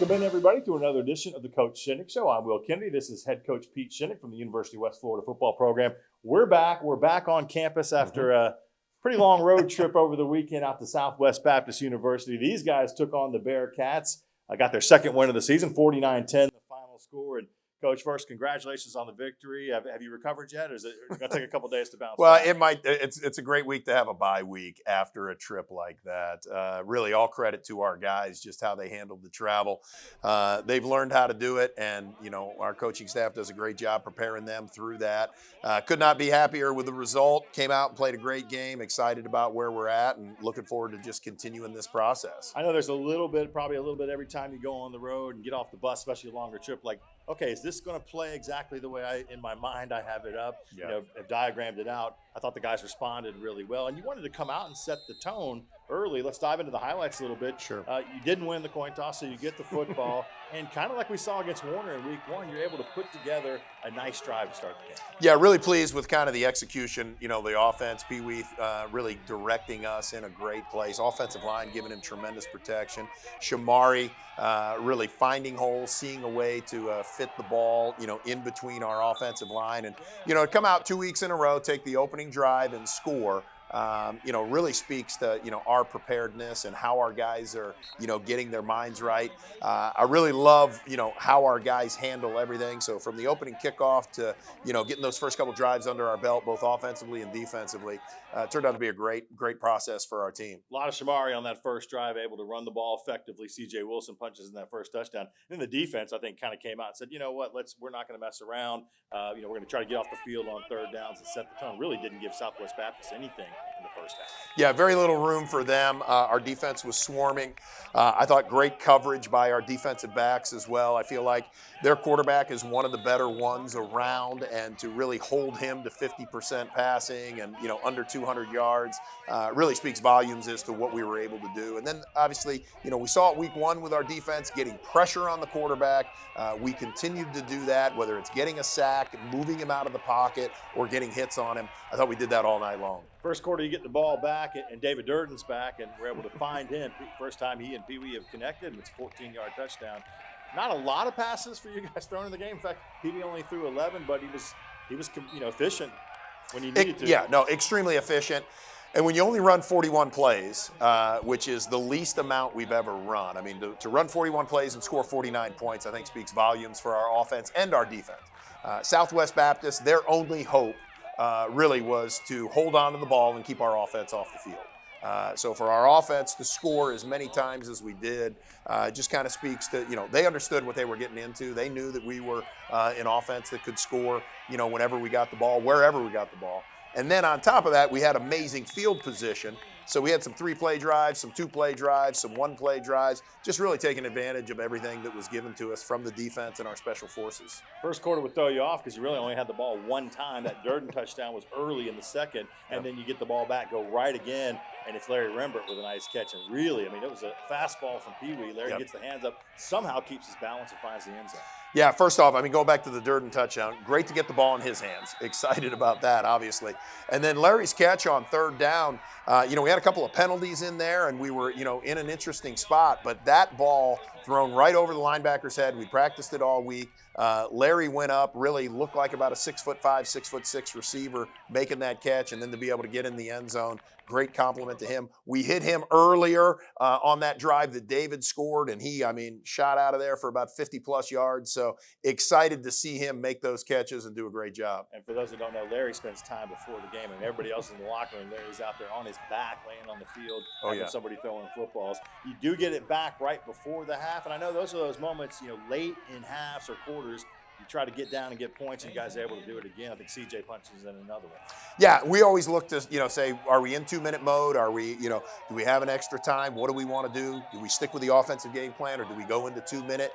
Welcome in, everybody, to another edition of the Coach Shinnick Show. I'm Will Kennedy. This is head coach Pete Shinnick from the University of West Florida football program. We're back. We're back on campus after a pretty long road trip over the weekend out to Southwest Baptist University. These guys took on the Bearcats. Got their second win of the season, 49-10, the final score. And Coach, first, congratulations on the victory. Have you recovered yet, or is it going to take a couple days to bounce back? It might. It's a great week to have a bye week after a trip like that. Really, all credit to our guys, just how they handled the travel. They've learned how to do it, and our coaching staff does a great job preparing them through that. Could not be happier with the result. Came out and played a great game. Excited about where we're at, and looking forward to just continuing this process. I know there's probably a little bit every time you go on the road and get off the bus, especially a longer trip. Like, okay, is this going to play exactly the way in my mind I have it up? Yeah. I've diagrammed it out. I thought the guys responded really well. And you wanted to come out and set the tone early. Let's dive into the highlights a little bit. Sure. You didn't win the coin toss, so you get the football. And kind of like we saw against Warner in week one, you're able to put together a nice drive to start the game. Yeah, really pleased with kind of the execution, the offense. Pee Wee really directing us in a great place. Offensive line giving him tremendous protection. Shamari really finding holes, seeing a way to fit the ball, in between our offensive line. And, come out 2 weeks in a row, take the opening drive and score. Really speaks to, our preparedness and how our guys are, getting their minds right. I really love, how our guys handle everything. So from the opening kickoff to, getting those first couple drives under our belt, both offensively and defensively, turned out to be a great process for our team. A lot of Shamari on that first drive, able to run the ball effectively. C.J. Wilson punches in that first touchdown. And then the defense, I think, kind of came out and said, you know what, we're not going to mess around. We're going to try to get off the field on third downs and set the tone. Really didn't give Southwest Baptist anything in the first half. Yeah, very little room for them. Our defense was swarming. I thought great coverage by our defensive backs as well. I feel like their quarterback is one of the better ones around, and to really hold him to 50% passing and, under 200 yards really speaks volumes as to what we were able to do. And then obviously, we saw it week one with our defense getting pressure on the quarterback. We continued to do that, whether it's getting a sack, moving him out of the pocket, or getting hits on him. I thought we did that all night long. First quarter, you get the ball back, and David Durden's back, and we're able to find him. First time he and Pee Wee have connected, and it's a 14-yard touchdown. Not a lot of passes for you guys thrown in the game. In fact, Pee Wee only threw 11, but he was efficient when you needed to. Yeah, no, extremely efficient. And when you only run 41 plays, which is the least amount we've ever run, I mean, to run 41 plays and score 49 points, I think speaks volumes for our offense and our defense. Southwest Baptist, their only hope really was to hold on to the ball and keep our offense off the field. So for our offense to score as many times as we did, just kind of speaks to, they understood what they were getting into. They knew that we were an offense that could score, whenever we got the ball, wherever we got the ball. And then on top of that, we had amazing field position. So we had some 3-play drives, some 2-play drives, some 1-play drives, just really taking advantage of everything that was given to us from the defense and our special forces. First quarter would throw you off because you really only had the ball one time. That Durden touchdown was early in the second, and then you get the ball back, go right again, and it's Larry Rembert with a nice catch. And really, it was a fastball from Pee Wee. Larry gets the hands up, somehow keeps his balance and finds the end zone. Yeah, first off, going back to the Durden touchdown, great to get the ball in his hands. Excited about that, obviously. And then Larry's catch on third down, we had a couple of penalties in there, and we were, in an interesting spot. But that ball thrown right over the linebacker's head, we practiced it all week. Larry went up, really looked like about a 6'5", 6'6" receiver making that catch, and then to be able to get in the end zone. Great compliment to him. We hit him earlier on that drive that David scored, and he, shot out of there for about 50-plus yards. So excited to see him make those catches and do a great job. And for those who don't know, Larry spends time before the game, and everybody else in the locker room, Larry's out there on his back, laying on the field, having somebody throwing footballs. You do get it back right before the half, and I know those are those moments, late in halves or quarters, you try to get down and get points, and you guys are able to do it again. I think C.J. punches in another one. Yeah, we always look to, say, are we in 2-minute mode? Are we, do we have an extra time? What do we want to do? Do we stick with the offensive game plan, or do we go into 2-minute?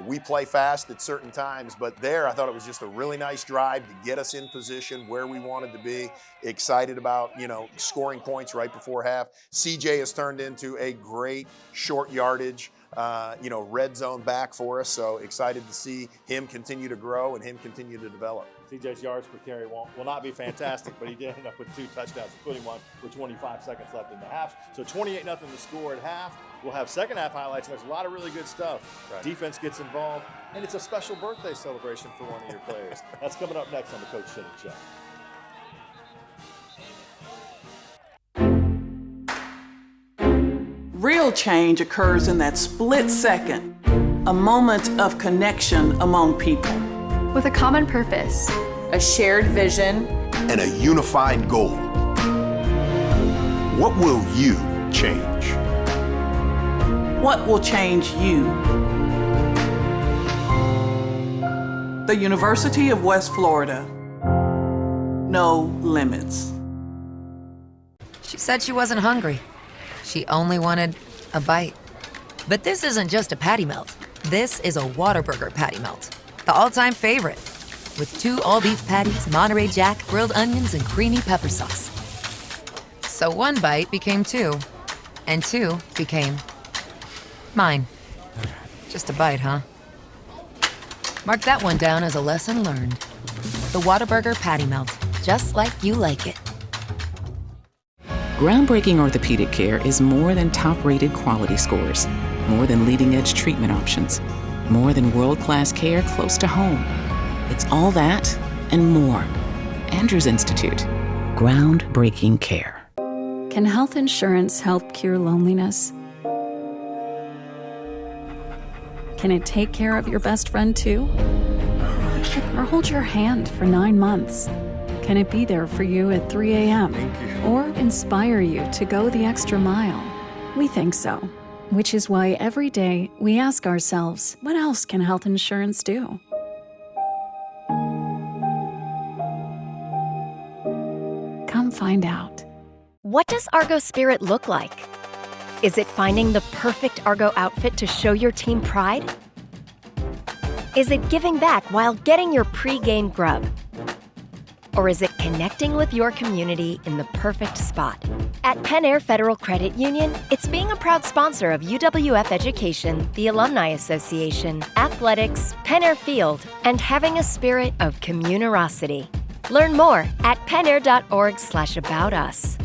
We play fast at certain times, but there I thought it was just a really nice drive to get us in position where we wanted to be. Excited about, scoring points right before half. C.J. has turned into a great short yardage red zone back for us. So excited to see him continue to grow and him continue to develop. CJ's yards per carry will not be fantastic, but he did end up with 2 touchdowns, including one with 25 seconds left in the half. So 28-0 the score at half. We'll have second half highlights. There's a lot of really good stuff. Right. Defense gets involved, and it's a special birthday celebration for one of your players. That's coming up next on the Coach Shinnick Show. Real change occurs in that split second, a moment of connection among people. With a common purpose, a shared vision, and a unified goal. What will you change? What will change you? The University of West Florida. No limits. She said she wasn't hungry. She only wanted a bite. But this isn't just a patty melt. This is a Whataburger patty melt. The all-time favorite. With 2 all-beef patties, Monterey Jack, grilled onions, and creamy pepper sauce. So 1 bite became 2. And 2 became mine. Just a bite, huh? Mark that one down as a lesson learned. The Whataburger patty melt. Just like you like it. Groundbreaking orthopedic care is more than top-rated quality scores, more than leading-edge treatment options, more than world-class care close to home. It's all that and more. Andrews Institute. Groundbreaking care. Can health insurance help cure loneliness? Can it take care of your best friend too? Or hold your hand for 9 months? Can it be there for you at 3 a.m.? Or inspire you to go the extra mile? We think so, which is why every day we ask ourselves, what else can health insurance do? Come find out. What does Argos Spirit look like? Is it finding the perfect Argo outfit to show your team pride? Is it giving back while getting your pre-game grub? Or is it connecting with your community in the perfect spot? At Penn Air Federal Credit Union, it's being a proud sponsor of UWF Education, the Alumni Association, athletics, Penn Air Field, and having a spirit of communerosity. Learn more at pennair.org/aboutus.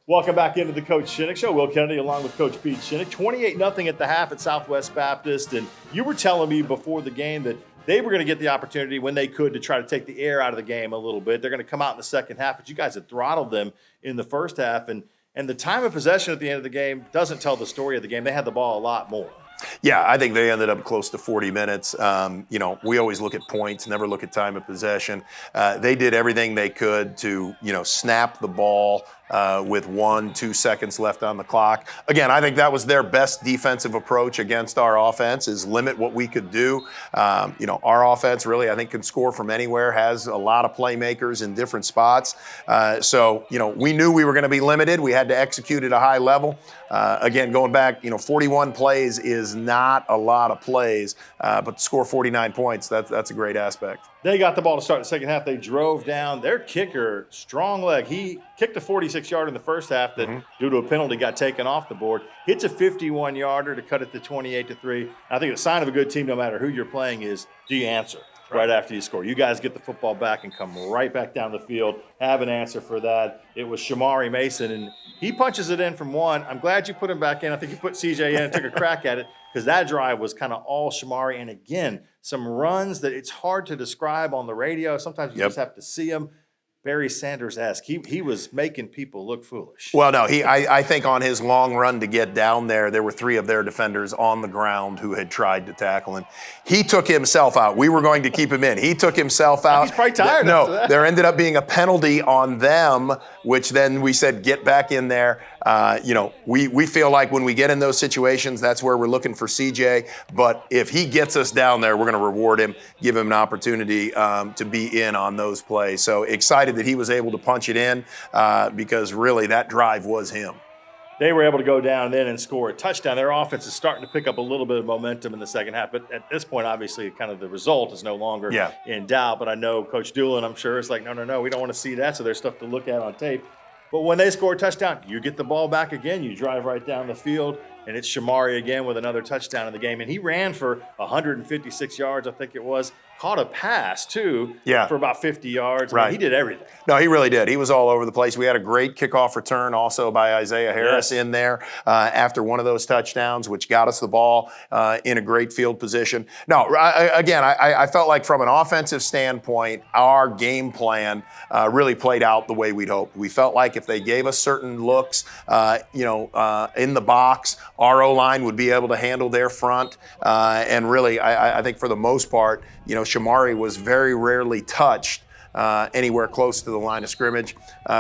Welcome back into the Coach Shinnick Show. Will Kennedy along with Coach Pete Shinnick. 28-0 at the half at Southwest Baptist. And you were telling me before the game that they were going to get the opportunity when they could to try to take the air out of the game a little bit. They're going to come out in the second half, but you guys had throttled them in the first half. And the time of possession at the end of the game doesn't tell the story of the game. They had the ball a lot more. Yeah, I think they ended up close to 40 minutes. We always look at points, never look at time of possession. They did everything they could to, snap the ball with 1-2 seconds left on the clock. Again, I think that was their best defensive approach against our offense, is limit what we could do. Our offense really, I think, can score from anywhere, has a lot of playmakers in different spots. We knew we were going to be limited. We had to execute at a high level. Again, going back, 41 plays is not a lot of plays, but to score 49 points, that's a great aspect. They got the ball to start the second half. They drove down. Their kicker, strong leg. He kicked a 46-yarder in the first half that, due to a penalty, got taken off the board. Hits a 51-yarder to cut it to 28-3. I think the sign of a good team, no matter who you're playing, is do you answer right after you score? You guys get the football back and come right back down the field, have an answer for that. It was Shamari Mason, and he punches it in from 1. I'm glad you put him back in. I think you put CJ in and took a crack at it, because that drive was kind of all Shamari. And again, some runs that it's hard to describe on the radio. Sometimes you just have to see them. Barry Sanders-esque. He was making people look foolish. Well, no, I think on his long run to get down there were 3 of their defenders on the ground who had tried to tackle him. He took himself out. We were going to keep him in. He took himself out. He's probably tired after that. There ended up being a penalty on them, which then we said, get back in there. We feel like when we get in those situations, that's where we're looking for CJ. But if he gets us down there, we're going to reward him, give him an opportunity to be in on those plays. So excited that he was able to punch it in because really that drive was him. They were able to go down then and score a touchdown. Their offense is starting to pick up a little bit of momentum in the second half. But at this point, obviously, kind of the result is no longer in doubt. But I know Coach Doolin, I'm sure, is like, no, we don't want to see that. So there's stuff to look at on tape. But when they score a touchdown, you get the ball back again. You drive right down the field. and it's Shamari again with another touchdown in the game. And he ran for 156 yards, I think it was. Caught a pass, too, for about 50 yards. I mean, he did everything. No, he really did. He was all over the place. We had a great kickoff return also by Isaiah Harris in there after one of those touchdowns, which got us the ball in a great field position. No, I felt like from an offensive standpoint, our game plan really played out the way we'd hoped. We felt like if they gave us certain looks, in the box, our O-line would be able to handle their front. And really, I think for the most part, Shamari was very rarely touched anywhere close to the line of scrimmage,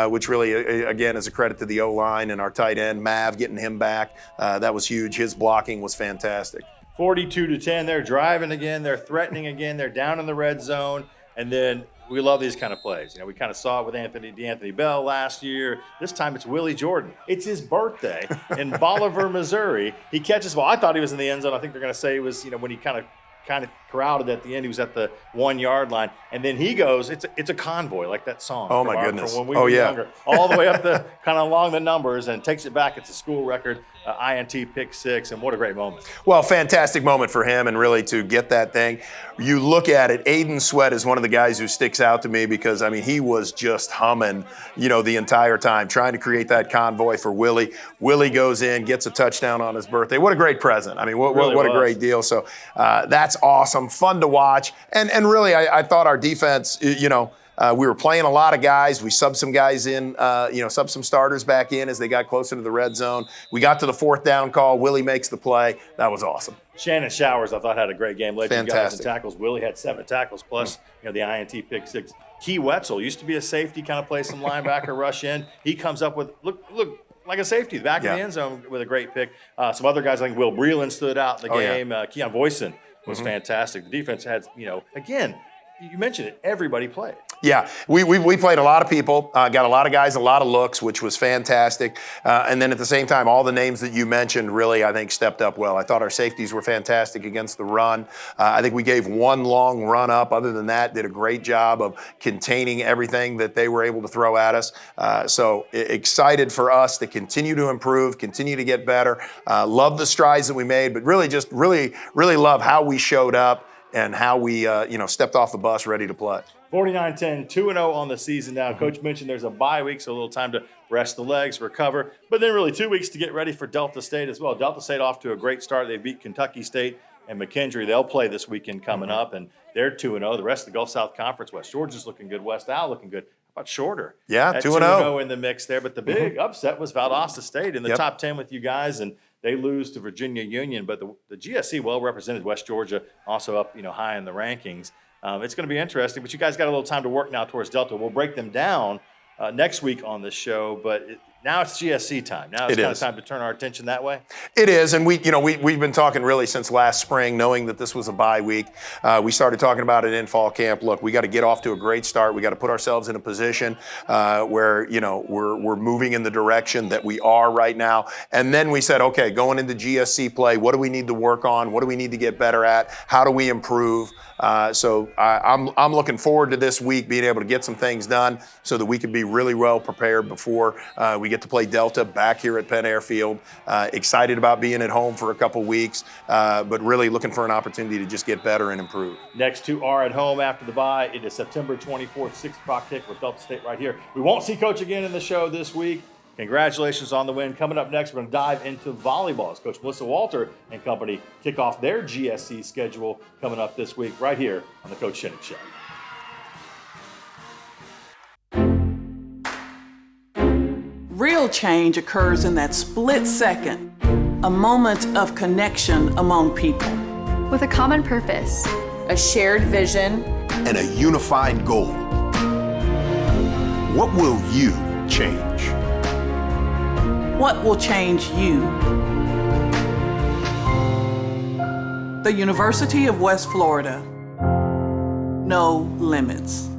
which really, again, is a credit to the O-line and our tight end, Mav, getting him back. That was huge. His blocking was fantastic. 42-10, they're driving again, they're threatening again, they're down in the red zone, and then we love these kind of plays. We kind of saw it with Anthony Bell last year. This time it's Willie Jordan. It's his birthday in Bolivar, Missouri. He catches the ball. I thought he was in the end zone. I think they're going to say it was, when he kind of crowded at the end. He was at the 1 yard line, and then he goes. It's a convoy, like that song. Oh my goodness! From when we were younger, all the way up the kind of along the numbers, and takes it back. It's a school record INT pick six, and what a great moment. Well, fantastic moment for him, and really to get that thing. You look at it. Aiden Sweat is one of the guys who sticks out to me because he was just humming, the entire time, trying to create that convoy for Willie. Willie goes in, gets a touchdown on his birthday. What a great present! What a great deal. So that's awesome. Fun to watch. And really, I thought our defense, we were playing a lot of guys. We subbed some guys in, subbed some starters back in as they got closer to the red zone. We got to the fourth down call. Willie makes the play. That was awesome. Shannon Showers, I thought, had a great game. Led you guys in tackles. Willie had 7 tackles plus, the INT pick six. Key Wetzel used to be a safety, kind of play some linebacker rush in. He comes up with, look, like a safety, back in the end zone with a great pick. Some other guys, like Will Breland stood out in the game. Keon Voisin was fantastic. The defense had, again, you mentioned it, everybody played. Yeah, we played a lot of people, got a lot of guys, a lot of looks, which was fantastic. And then at the same time, all the names that you mentioned really, I think, stepped up well. I thought our safeties were fantastic against the run. I think we gave one long run up. Other than that, did a great job of containing everything that they were able to throw at us. So excited for us to continue to improve, continue to get better. Love the strides that we made, but really love how we showed up and how we, stepped off the bus ready to play. 49-10, 2-0 on the season now. Coach mentioned there's a bye week, so a little time to rest the legs, recover. But then really 2 weeks to get ready for Delta State as well. Delta State off to a great start. They beat Kentucky State and McKendree. They'll play this weekend coming up, and they're 2-0. The rest of the Gulf South Conference, West Georgia's looking good. West Al looking good. How about Shorter? Yeah, 2-0. 2-0 in the mix there. But the big upset was Valdosta State in the top 10 with you guys, and they lose to Virginia Union. But the GSC well represented. West Georgia also up, high in the rankings. It's going to be interesting, but you guys got a little time to work now towards Delta. We'll break them down next week on this show, but now it's GSC time. Now it's kind of time to turn our attention that way. It is, and we've been talking really since last spring, knowing that this was a bye week. We started talking about it in fall camp. Look, we got to get off to a great start. We got to put ourselves in a position where we're moving in the direction that we are right now. And then we said, okay, going into GSC play, what do we need to work on? What do we need to get better at? How do we improve? So I'm looking forward to this week being able to get some things done so that we can be really well prepared before we get to play Delta back here at Penn Air Field. Excited about being at home for a couple weeks, but really looking for an opportunity to just get better and improve. Next two are at home after the bye. It is September 24th, 6 o'clock kick with Delta State right here. We won't see Coach again in the show this week. Congratulations on the win. Coming up next, we're going to dive into volleyball as Coach Melissa Walter and company kick off their GSC schedule coming up this week right here on the Coach Shinnick Show. Real change occurs in that split second, a moment of connection among people. With a common purpose, a shared vision, and a unified goal. What will you change? What will change you? The University of West Florida. No limits.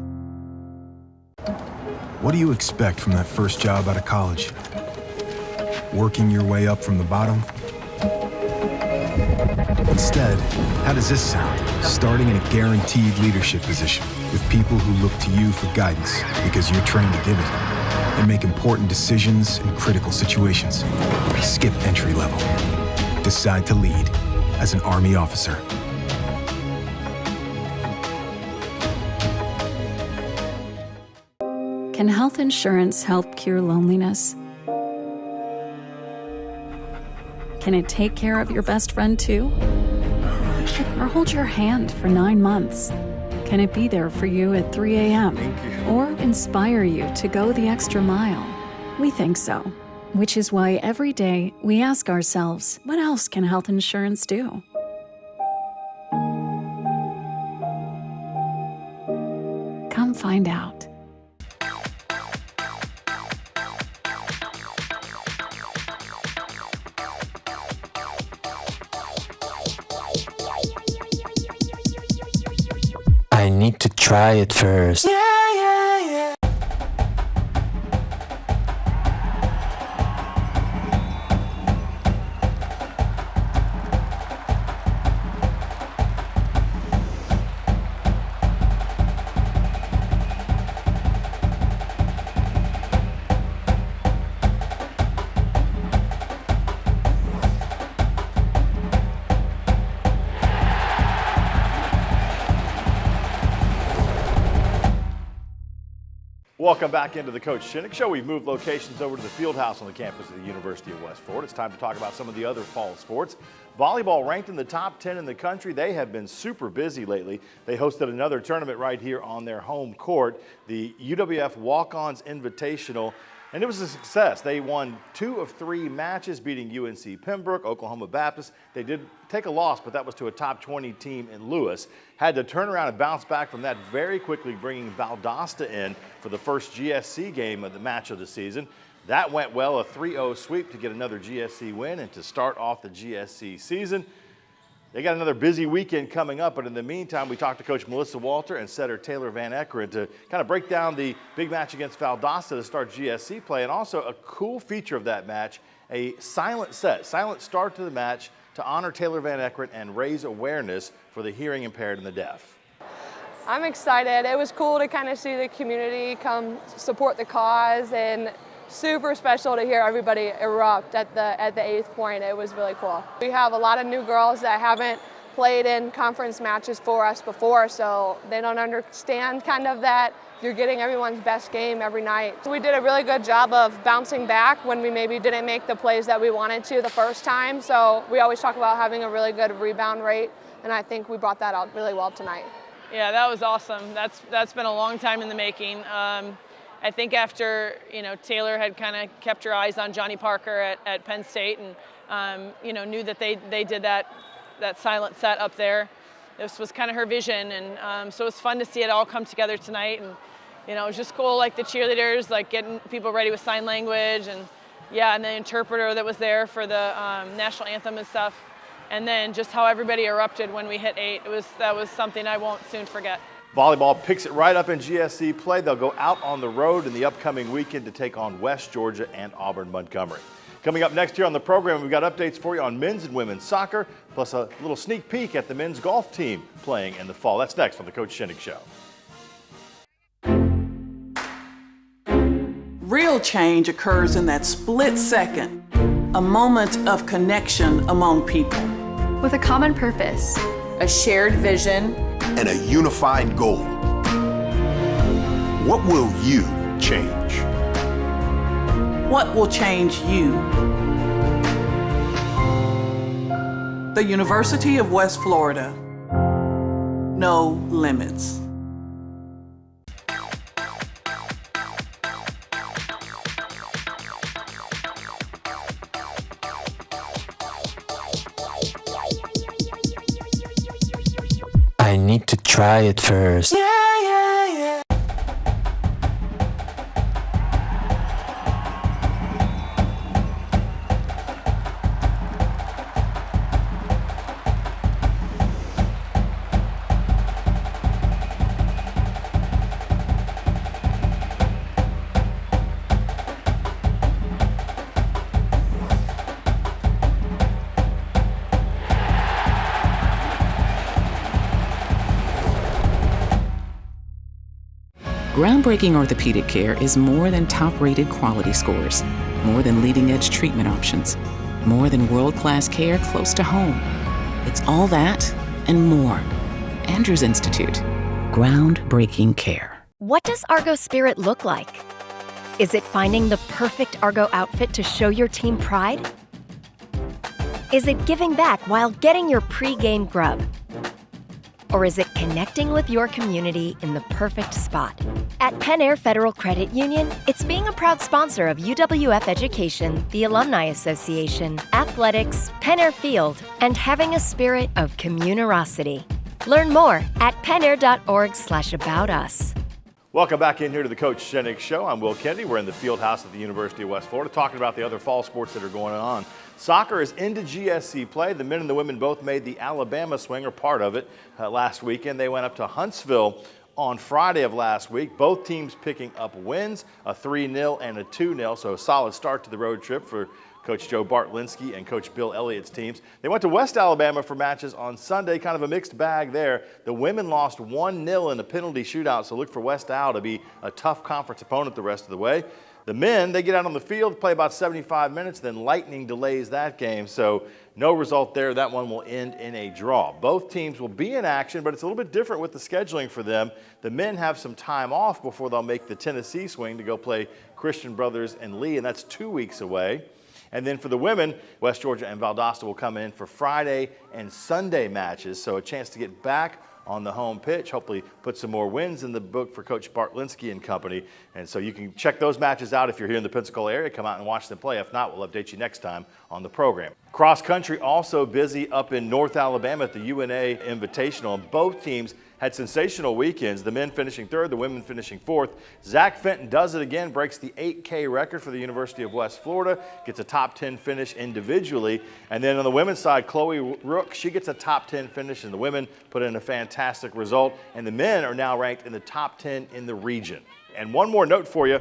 What do you expect from that first job out of college? Working your way up from the bottom? Instead, how does this sound? Starting in a guaranteed leadership position with people who look to you for guidance because you're trained to give it, and make important decisions in critical situations. Skip entry level. decide to lead as an Army officer. Can health insurance help cure loneliness? Can it take care of your best friend too? Or hold your hand for 9 months? Can it be there for you at 3 a.m.? Or inspire you to go the extra mile? We think so, which is why every day we ask ourselves, what else can health insurance do? Come find out. I need to try it first. Welcome back into the Coach Shinnick Show. We've moved locations over to the field house on the campus of the University of West Florida. It's time to talk about some of the other fall sports. Volleyball ranked in the top 10 in the country. They have been super busy lately. They hosted another tournament right here on their home court, the UWF Walk-Ons Invitational, and it was a success. They won 2 of 3 matches, beating UNC Pembroke, Oklahoma Baptist. They did take a loss, but that was to a top 20 team in Lewis. Had to turn around and bounce back from that very quickly, bringing Valdosta in for the first GSC game of the match of the season. That went well, a 3-0 sweep to get another GSC win and to start off the GSC season. They got another busy weekend coming up, but in the meantime, we talked to Coach Melissa Walter and setter Taylor Van Eckeren to kind of break down the big match against Valdosta to start GSC play, and also a cool feature of that match, a silent start to the match to honor Taylor Van Eckeren and raise awareness for the hearing impaired and the deaf. I'm excited. It was cool to kind of see the community come support the cause, and super special to hear everybody erupt at the 8th point. It was really cool. We have a lot of new girls that haven't played in conference matches for us before, so they don't understand kind of that you're getting everyone's best game every night. We did a really good job of bouncing back when we maybe didn't make the plays that we wanted to the first time, so we always talk about having a really good rebound rate, and I think we brought that out really well tonight. Yeah, that was awesome. That's been a long time in the making. I think after, Taylor had kind of kept her eyes on Johnny Parker at Penn State and, knew that they did that silent set up there. This was kind of her vision, and so it was fun to see it all come together tonight. And, it was just cool, like the cheerleaders, like getting people ready with sign language, and and the interpreter that was there for the national anthem and stuff. And then just how everybody erupted when we hit 8. That was something I won't soon forget. Volleyball picks it right up in GSC play. They'll go out on the road in the upcoming weekend to take on West Georgia and Auburn Montgomery. Coming up next year on the program, we've got updates for you on men's and women's soccer, plus a little sneak peek at the men's golf team playing in the fall. That's next on the Coach Shinnick Show. Real change occurs in that split second, a moment of connection among people. With a common purpose, a shared vision, and a unified goal. What will you change? What will change you? The University of West Florida. No limits. I need to try it first. Groundbreaking orthopedic care is more than top-rated quality scores, more than leading-edge treatment options, more than world-class care close to home. It's all that and more. Andrews Institute. Groundbreaking care. What does Argo Spirit look like? Is it finding the perfect Argo outfit to show your team pride? Is it giving back while getting your pre-game grub? Or is it connecting with your community in the perfect spot? At Penn Air Federal Credit Union, it's being a proud sponsor of UWF Education, the Alumni Association, athletics, Penn Air Field, and having a spirit of communerosity. Learn more at pennair.org/aboutus. Welcome back in here to the Coach Shinnick Show. I'm Will Kennedy. We're in the field house at the University of West Florida talking about the other fall sports that are going on. Soccer is into GSC play. The men and the women both made the Alabama swing, or part of it, last weekend. They went up to Huntsville on Friday of last week. Both teams picking up wins, a 3-0 and a 2-0, so a solid start to the road trip for Coach Joe Bartlinski and Coach Bill Elliott's teams. They went to West Alabama for matches on Sunday, kind of a mixed bag there. The women lost 1-0 in a penalty shootout, so look for West Al to be a tough conference opponent the rest of the way. The men, they get out on the field, play about 75 minutes, then lightning delays that game, so no result there. That one will end in a draw. Both teams will be in action, but it's a little bit different with the scheduling for them. The men have some time off before they'll make the Tennessee swing to go play Christian Brothers and Lee, and that's 2 weeks away. And then for the women, West Georgia and Valdosta will come in for Friday and Sunday matches, so a chance to get back on the home pitch, hopefully put some more wins in the book for Coach Bartlinski and company. And so you can check those matches out if you're here in the Pensacola area. Come out and watch them play. If not, we'll update you next time on the program. Cross country also busy up in North Alabama at the UNA Invitational. And both teams had sensational weekends, the men finishing third, the women finishing fourth. Zach Fenton does it again, breaks the 8K record for the University of West Florida, gets a top 10 finish individually. And then on the women's side, Chloe Rook, she gets a top 10 finish, and the women put in a fantastic result. And the men are now ranked in the top 10 in the region. And one more note for you.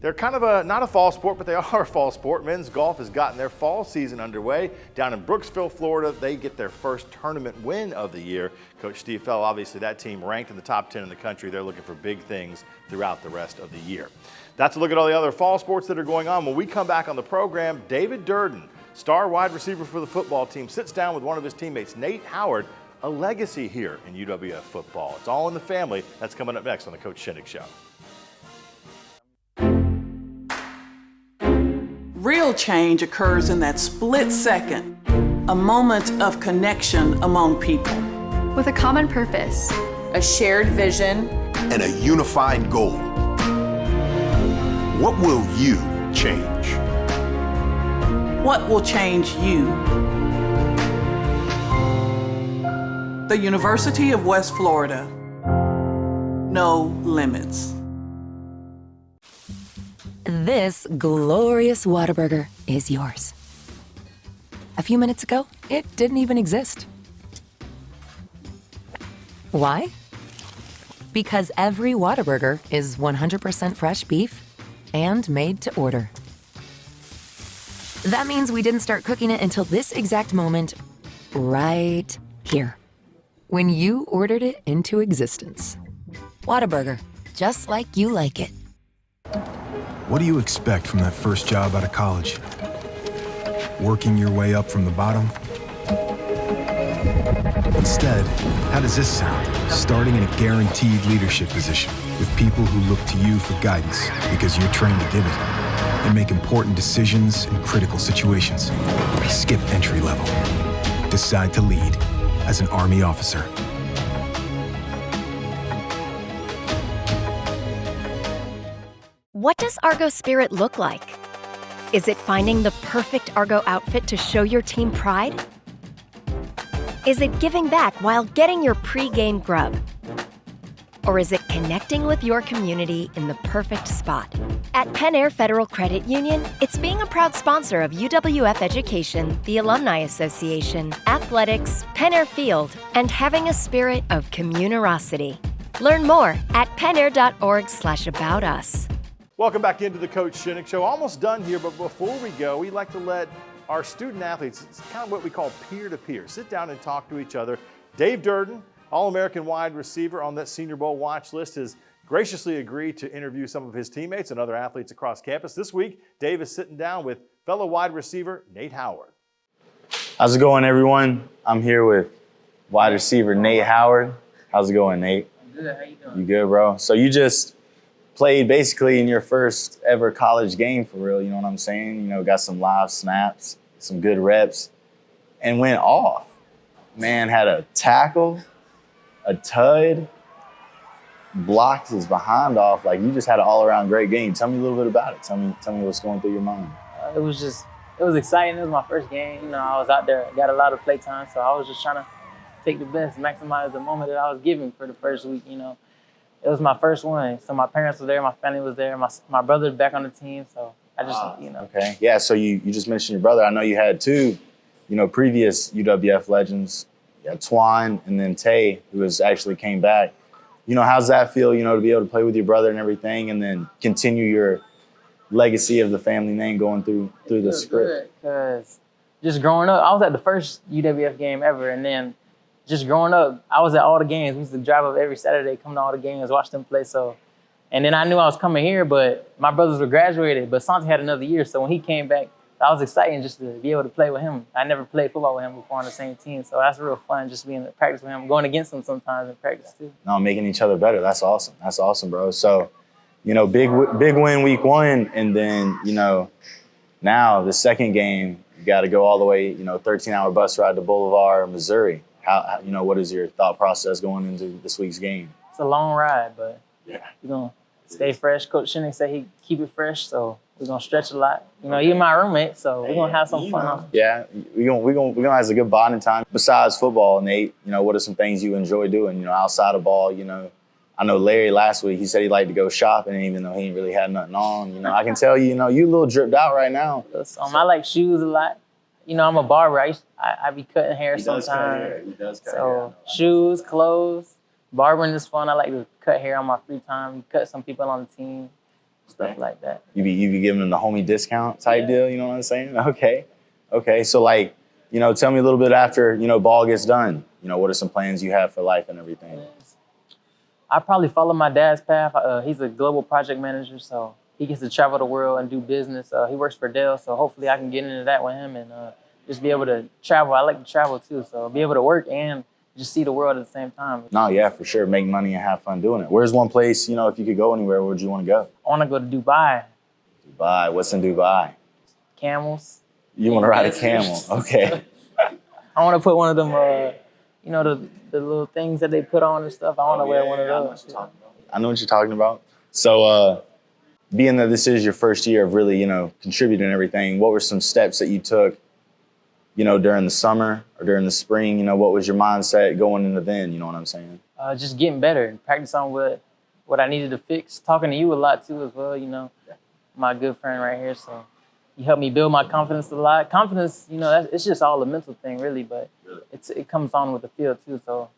They're kind of not a fall sport, but they are a fall sport. Men's golf has gotten their fall season underway. Down in Brooksville, Florida, they get their first tournament win of the year. Coach Steve Fell, obviously that team ranked in the top 10 in the country. They're looking for big things throughout the rest of the year. That's a look at all the other fall sports that are going on. When we come back on the program, David Durden, star wide receiver for the football team, sits down with one of his teammates, Nate Howard, a legacy here in UWF football. It's all in the family. That's coming up next on the Coach Shinnick Show. Real change occurs in that split second, a moment of connection among people. With a common purpose, a shared vision, and a unified goal. What will you change? What will change you? The University of West Florida. No limits. This glorious Whataburger is yours. A few minutes ago, it didn't even exist. Why? Because every Whataburger is 100% fresh beef and made to order. That means we didn't start cooking it until this exact moment, right here, when you ordered it into existence. Whataburger, just like you like it. What do you expect from that first job out of college? Working your way up from the bottom? Instead, how does this sound? Starting in a guaranteed leadership position with people who look to you for guidance because you're trained to give it and make important decisions in critical situations. Skip entry level. Decide to lead as an Army officer. What does Argo Spirit look like? Is it finding the perfect Argo outfit to show your team pride? Is it giving back while getting your pre-game grub? Or is it connecting with your community in the perfect spot? At Penn Air Federal Credit Union, it's being a proud sponsor of UWF Education, the Alumni Association, athletics, Penn Air Field, and having a spirit of communerosity. Learn more at pennair.org/aboutus. Welcome back into the Coach Shinnick Show. Almost done here, but before we go, we'd like to let our student athletes, it's kind of what we call peer-to-peer, sit down and talk to each other. Dave Durden, All-American wide receiver on that Senior Bowl watch list, has graciously agreed to interview some of his teammates and other athletes across campus. This week, Dave is sitting down with fellow wide receiver Nate Howard. How's it going, everyone? I'm here with wide receiver Nate Howard. How's it going, Nate? Good. How you doing? You good, bro? So you just played basically in your first ever college game for real, you know what I'm saying? You know, got some live snaps, some good reps, and went off. Man had a tackle, a tud, blocked his behind off. Like, you just had an all-around great game. Tell me a little bit about it. Tell me what's going through your mind. It was exciting. It was my first game. You know, I was out there, got a lot of play time, so I was just trying to take the best, maximize the moment that I was given for the first week, you know. It was my first one. So my parents were there, my family was there, my brother back on the team, so I just, you know. Okay, yeah, so you just mentioned your brother. I know you had two, you know, previous UWF legends. You had Twine and then Tay, who actually came back. You know, how's that feel, you know, to be able to play with your brother and everything and then continue your legacy of the family name going through the script? Because just growing up, I was at the first UWF game ever, and then just growing up, I was at all the games. We used to drive up every Saturday, come to all the games, watch them play. So, and then I knew I was coming here, but my brothers were graduated, but Santi had another year. So when he came back, I was excited just to be able to play with him. I never played football with him before on the same team. So that's real fun, just being in practice with him, going against him sometimes in practice too. No, making each other better. That's awesome. That's awesome, bro. So, you know, big win week one, and then, you know, now the second game, you got to go all the way, you know, 13-hour bus ride to Boulevard, Missouri. How, you know, what is your thought process going into this week's game? It's a long ride, but yeah, we're going to stay fresh. Coach Shinnick said he'd keep it fresh, so we're going to stretch a lot. You know, you're my roommate, so we're going to have some fun. Yeah, we're gonna have a good bonding time. Besides football, Nate, you know, what are some things you enjoy doing, you know, outside of ball? You know, I know Larry last week, he said he liked to go shopping, even though he ain't really had nothing on. You know, I can tell you, you know, you a little dripped out right now. I like shoes a lot. You know, I'm a barber. I be cutting hair sometimes. He does cut hair. So shoes, clothes, barbering is fun. I like to cut hair on my free time. Cut some people on the team, stuff like that. You be giving them the homie discount type deal, you know what I'm saying? Okay. So, like, you know, tell me a little bit after, you know, ball gets done. You know, what are some plans you have for life and everything? I probably follow my dad's path. He's a global project manager, so he gets to travel the world and do business. He works for Dell, so hopefully I can get into that with him and just be able to travel. I like to travel too, so be able to work and just see the world at the same time. No, yeah, for sure. Make money and have fun doing it. Where's one place, you know, if you could go anywhere, where would you want to go? I want to go to Dubai. Dubai. What's in Dubai? Camels. You want to ride a camel? Okay. I want to put one of them, you know, the little things that they put on and stuff. I want to wear one of those. I know what you're talking about. So, being that this is your first year of really, you know, contributing and everything, what were some steps that you took, you know, during the summer or during the spring? You know, what was your mindset going into then? You know what I'm saying? Just getting better and practice on what I needed to fix. Talking to you a lot too as well, you know, my good friend right here. So you helped me build my confidence a lot. Confidence, you know, it's just all a mental thing really, but it comes on with the field too. So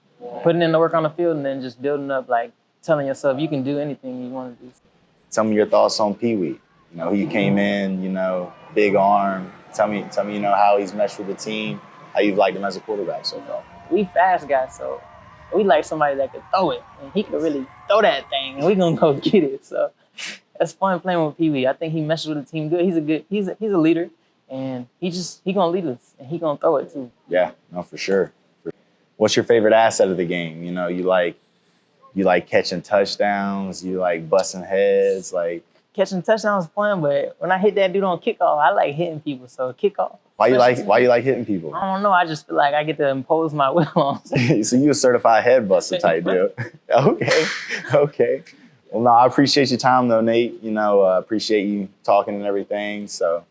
putting in the work on the field and then just building up, like telling yourself you can do anything you want to do. Tell me your thoughts on Pee Wee. You know, he came in, you know, big arm. Tell me, you know, how he's meshed with the team, how you've liked him as a quarterback so far. We fast guys, so we like somebody that could throw it, and he could really throw that thing, and we gonna go get it. So that's fun playing with Pee Wee. I think he meshes with the team good. He's a leader, and he gonna lead us, and he gonna throw it too. Yeah, no, for sure. What's your favorite asset of the game? You know, you like catching touchdowns, you like busting heads, like catching touchdowns is fun, but when I hit that dude on kickoff, I like hitting people. So kickoff. Why you like hitting people? I don't know. I just feel like I get to impose my will on. So you a certified head buster type deal. Okay. Well, no, I appreciate your time though, Nate. You know, appreciate you talking and everything. So,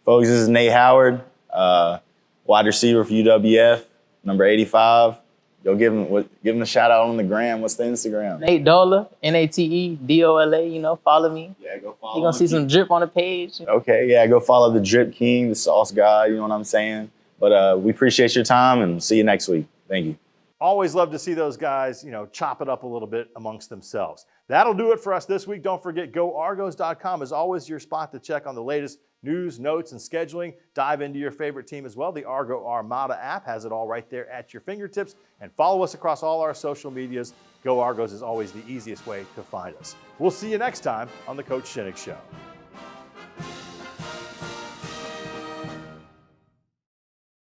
folks, this is Nate Howard, wide receiver for UWF, number 85. Yo, give him a shout out on the gram. What's the Instagram? Nate Dola, NateDola. You know, follow me. Yeah, go follow. You're gonna see some drip on the page. Okay, yeah, go follow the Drip King, the Sauce God. You know what I'm saying? But we appreciate your time and see you next week. Thank you. Always love to see those guys, you know, chop it up a little bit amongst themselves. That'll do it for us this week. Don't forget, GoArgos.com is always your spot to check on the latest news, notes, and scheduling. Dive into your favorite team as well. The Argo Armada app has it all right there at your fingertips. And follow us across all our social medias. Go Argos is always the easiest way to find us. We'll see you next time on The Coach Shinnick Show.